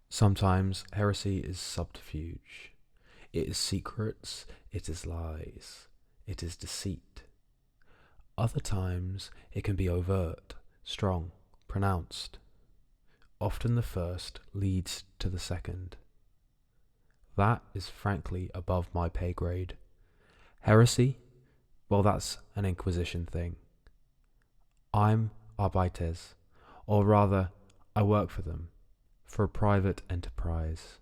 Sometimes heresy is subterfuge. It is secrets, it is lies, it is deceit. Other times it can be overt, strong, pronounced. Often the first leads to the second. That is frankly above my pay grade. Heresy? Well, that's an Inquisition thing. I'm Arbeites, or rather, I work for them, for a private enterprise.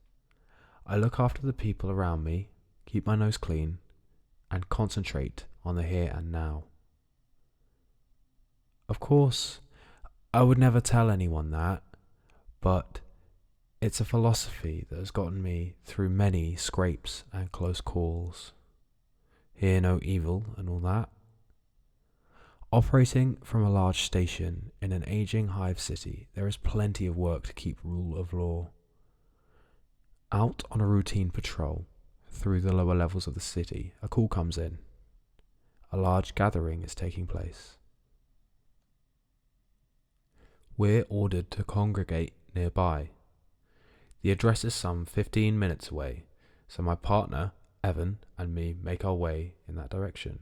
I look after the people around me, keep my nose clean, and concentrate on the here and now. Of course, I would never tell anyone that, but it's a philosophy that has gotten me through many scrapes and close calls. Hear no evil and all that. Operating from a large station in an aging hive city, there is plenty of work to keep rule of law. Out on a routine patrol through the lower levels of the city, a call comes in. A large gathering is taking place. We're ordered to congregate nearby. The address is some 15 minutes away, so my partner, Evan, and me make our way in that direction.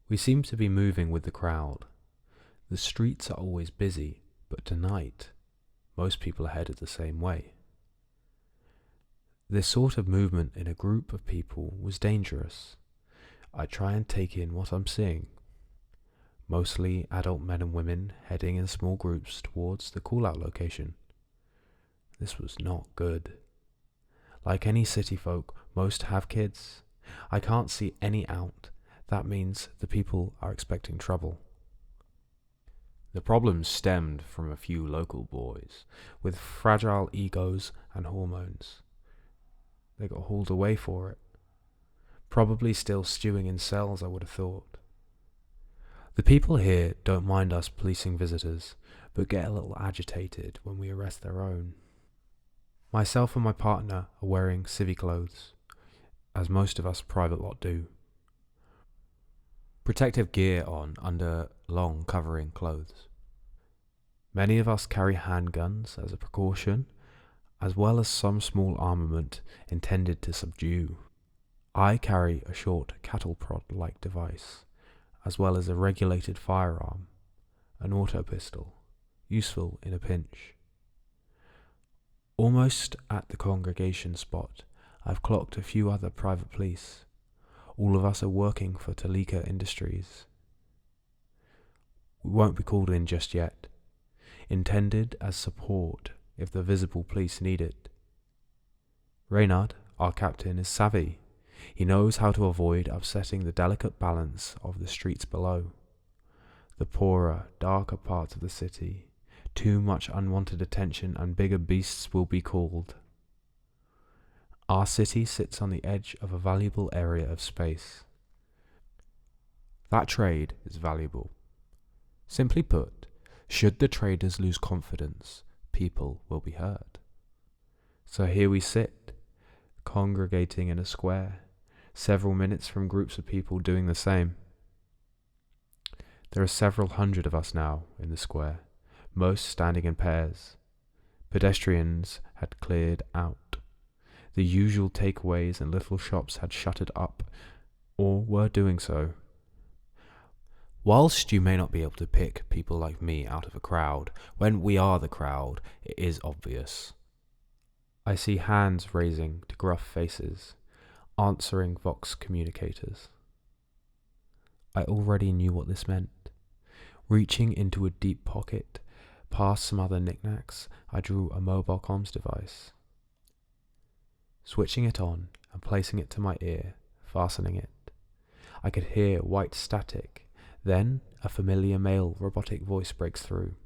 We seem to be moving with the crowd. The streets are always busy, but tonight, most people are headed the same way. This sort of movement in a group of people was dangerous. I try and take in what I'm seeing. Mostly adult men and women heading in small groups towards the call-out location. This was not good. Like any city folk, most have kids. I can't see any out. That means the people are expecting trouble. The problems stemmed from a few local boys with fragile egos and hormones. They got hauled away for it. Probably still stewing in cells, I would have thought. The people here don't mind us policing visitors, but get a little agitated when we arrest their own. Myself and my partner are wearing civvy clothes, as most of us private lot do. Protective gear on under long covering clothes. Many of us carry handguns as a precaution, as well as some small armament intended to subdue. I carry a short cattle prod-like device, as well as a regulated firearm, an auto pistol, useful in a pinch. Almost at the congregation spot, I've clocked a few other private police. All of us are working for Talika Industries. We won't be called in just yet. Intended as support if the visible police need it. Reynard, our captain, is savvy. He knows how to avoid upsetting the delicate balance of the streets below. The poorer, darker parts of the city. Too much unwanted attention and bigger beasts will be called. Our city sits on the edge of a valuable area of space. That trade is valuable. Simply put, should the traders lose confidence, people will be hurt. So here we sit, congregating in a square, several minutes from groups of people doing the same. There are several hundred of us now in the square, most standing in pairs. Pedestrians had cleared out. The usual takeaways and little shops had shuttered up, or were doing so. Whilst you may not be able to pick people like me out of a crowd, when we are the crowd, it is obvious. I see hands raising to gruff faces, answering Vox communicators. I already knew what this meant. Reaching into a deep pocket, past some other knickknacks, I drew a mobile comms device. Switching it on and placing it to my ear, fastening it. I could hear white static, then a familiar male robotic voice breaks through.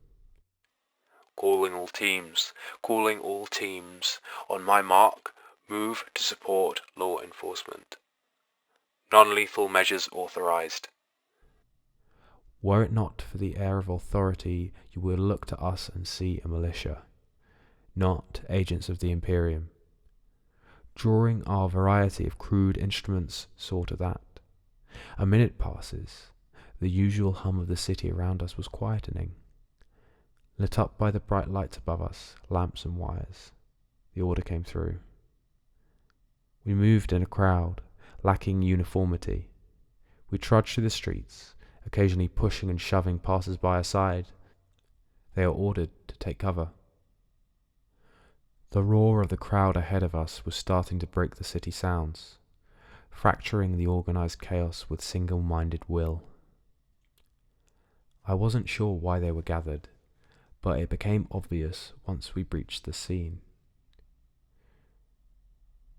Calling all teams. On my mark, move to support law enforcement. Non-lethal measures authorized. Were it not for the air of authority, you would look to us and see a militia, not agents of the Imperium. Drawing our variety of crude instruments saw to that. A minute passes. The usual hum of the city around us was quietening. Lit up by the bright lights above us, lamps and wires, The order came through. We moved in a crowd, lacking uniformity. We trudged through the streets, occasionally pushing and shoving passers-by aside. They are ordered to take cover. The roar of the crowd ahead of us was starting to break the city sounds, fracturing the organized chaos with single-minded will. I wasn't sure why they were gathered, but it became obvious once we breached the scene.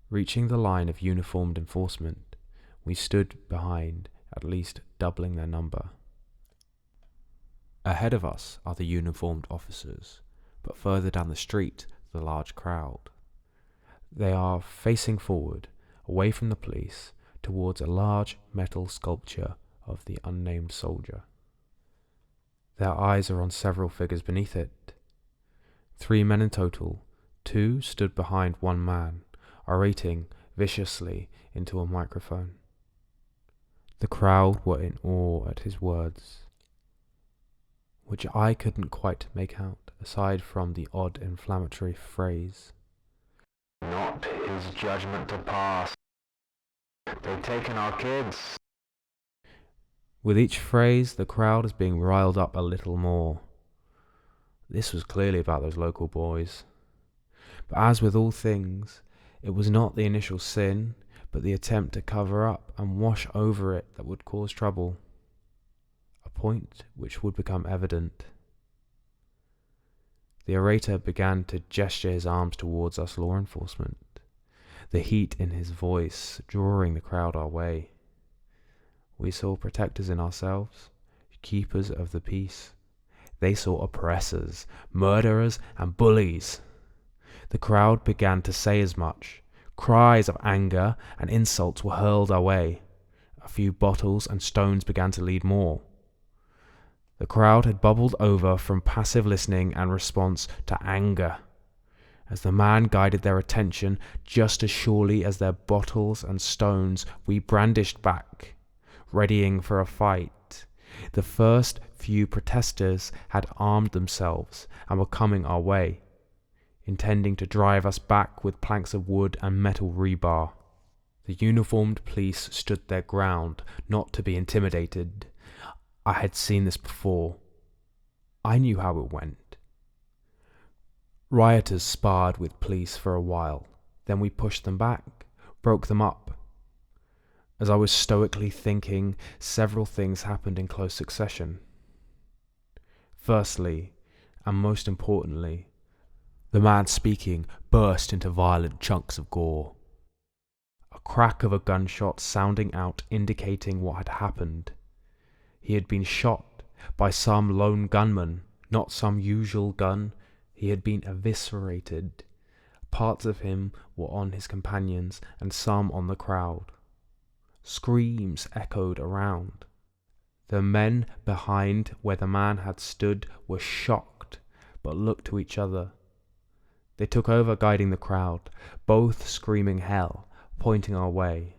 Reaching the line of uniformed enforcement, we stood behind, at least doubling their number. Ahead of us are the uniformed officers, but further down the street, the large crowd. They are facing forward, away from the police, towards a large metal sculpture of the unnamed soldier. Their eyes are on several figures beneath it. 3 men in total, 2 stood behind one man, orating viciously into a microphone. The crowd were in awe at his words, which I couldn't quite make out, aside from the odd inflammatory phrase. Not his judgment to pass. They've taken our kids. With each phrase, the crowd is being riled up a little more. This was clearly about those local boys. But as with all things, it was not the initial sin, but the attempt to cover up and wash over it that would cause trouble. A point which would become evident. The orator began to gesture his arms towards us law enforcement, the heat in his voice drawing the crowd our way. We saw protectors in ourselves, keepers of the peace. They saw oppressors, murderers, and bullies. The crowd began to say as much. Cries of anger and insults were hurled our way. A few bottles and stones began to lead more. The crowd had bubbled over from passive listening and response to anger, as the man guided their attention just as surely as their bottles and stones we brandished back, readying for a fight. The first few protesters had armed themselves and were coming our way, intending to drive us back with planks of wood and metal rebar. The uniformed police stood their ground, not to be intimidated. I had seen this before. I knew how it went. Rioters sparred with police for a while, then we pushed them back, broke them up. As I was stoically thinking, several things happened in close succession. Firstly, and most importantly, the man speaking burst into violent chunks of gore. A crack of a gunshot sounding out indicating what had happened. He had been shot by some lone gunman, not some usual gun. He had been eviscerated. Parts of him were on his companions and some on the crowd. Screams echoed around. The men behind where the man had stood were shocked, but looked to each other. They took over guiding the crowd, both screaming hell, pointing our way.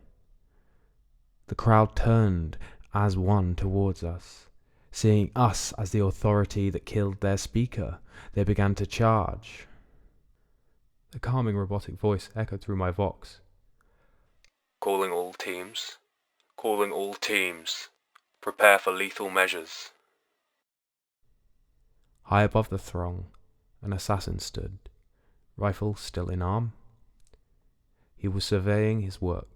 The crowd turned as one towards us. Seeing us as the authority that killed their speaker, they began to charge. The calming robotic voice echoed through my vox. Calling all teams. Calling all teams. Prepare for lethal measures. High above the throng, an assassin stood, rifle still in arm. He was surveying his work.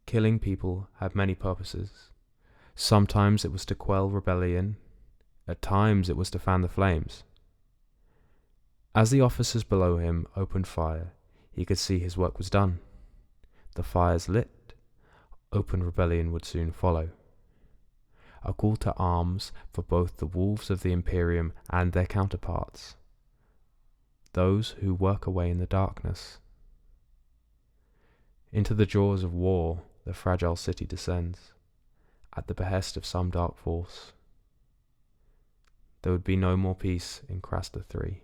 Killing people had many purposes. Sometimes it was to quell rebellion. At times it was to fan the flames. As the officers below him opened fire, he could see his work was done. The fires lit. Open rebellion would soon follow. A call to arms for both the wolves of the Imperium and their counterparts, those who work away in the darkness. Into the jaws of war the fragile city descends, at the behest of some dark force. There would be no more peace in Krasta III.